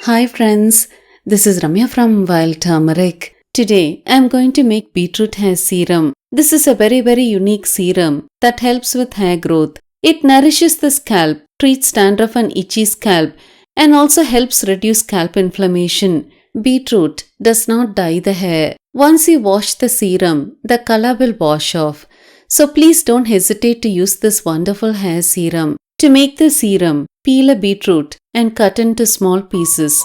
Hi friends, this is Ramya from Wild Turmeric. Today I am going to make beetroot hair serum. This is a very unique serum that helps with hair growth. It nourishes the scalp, treats dandruff and itchy scalp, and also helps reduce scalp inflammation. Beetroot does not dye the hair. Once you wash the serum, the color will wash off. So please don't hesitate to use this wonderful hair serum. To make the serum, peel a beetroot and cut into small pieces.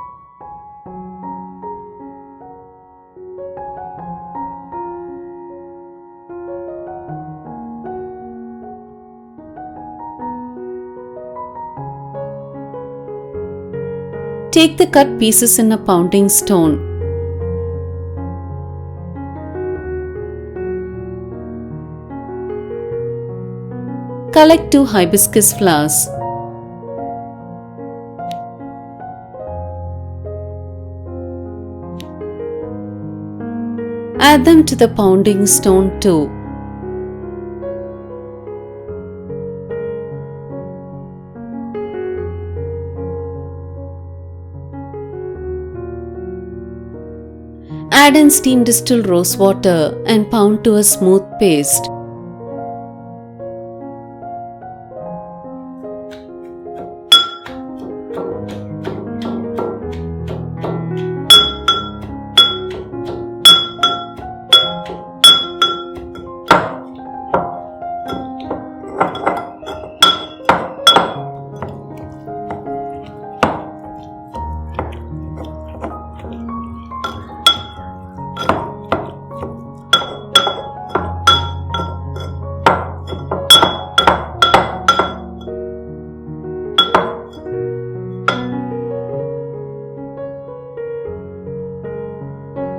Take the cut pieces in a pounding stone. Collect 2 hibiscus flowers. Add them to the pounding stone too. Add in steam distilled rose water and pound to a smooth paste.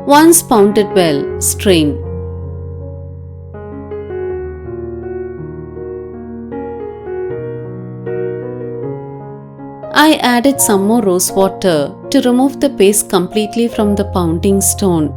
Once pounded well, strain. I added some more rose water to remove the paste completely from the pounding stone.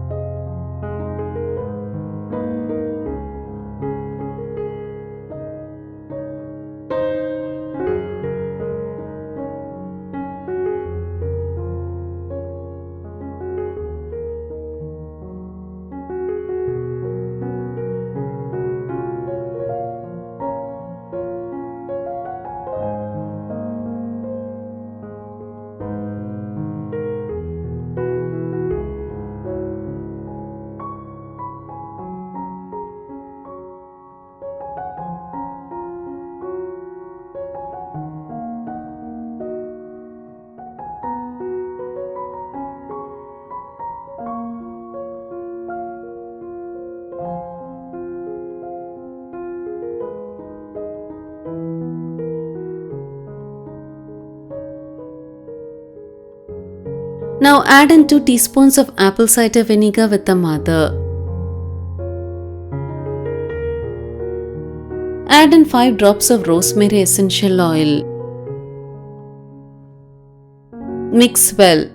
Now add in 2 teaspoons of apple cider vinegar with the mother. Add in 5 drops of rosemary essential oil. Mix well.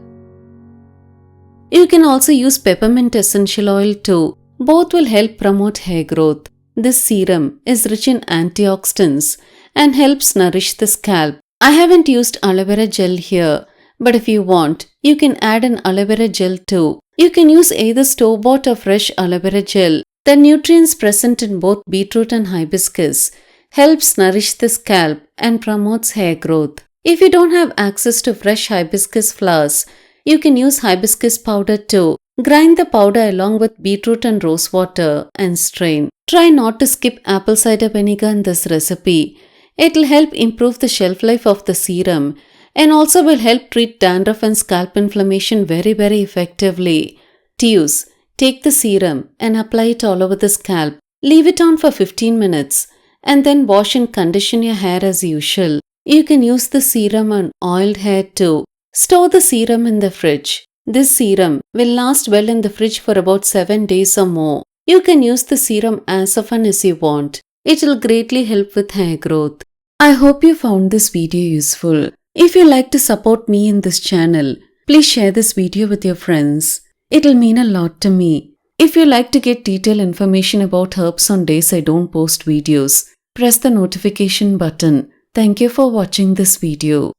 You can also use peppermint essential oil too. Both will help promote hair growth. This serum is rich in antioxidants and helps nourish the scalp. I haven't used aloe vera gel here, but if you want, you can add an aloe vera gel too. You can use either store-bought or fresh aloe vera gel. The nutrients present in both beetroot and hibiscus helps nourish the scalp and promotes hair growth. If you don't have access to fresh hibiscus flowers, you can use hibiscus powder too. Grind the powder along with beetroot and rose water and strain. Try not to skip apple cider vinegar in this recipe. It will help improve the shelf life of the serum and also will help treat dandruff and scalp inflammation very effectively. To use, take the serum and apply it all over the scalp. Leave it on for 15 minutes and then wash and condition your hair as usual. You can use the serum on oiled hair too. Store the serum in the fridge. This serum will last well in the fridge for about 7 days or more. You can use the serum as often as you want. It will greatly help with hair growth. I hope you found this video useful. If you like to support me in this channel, please share this video with your friends. It'll mean a lot to me. If you like to get detailed information about herbs on days I don't post videos, press the notification button. Thank you for watching this video.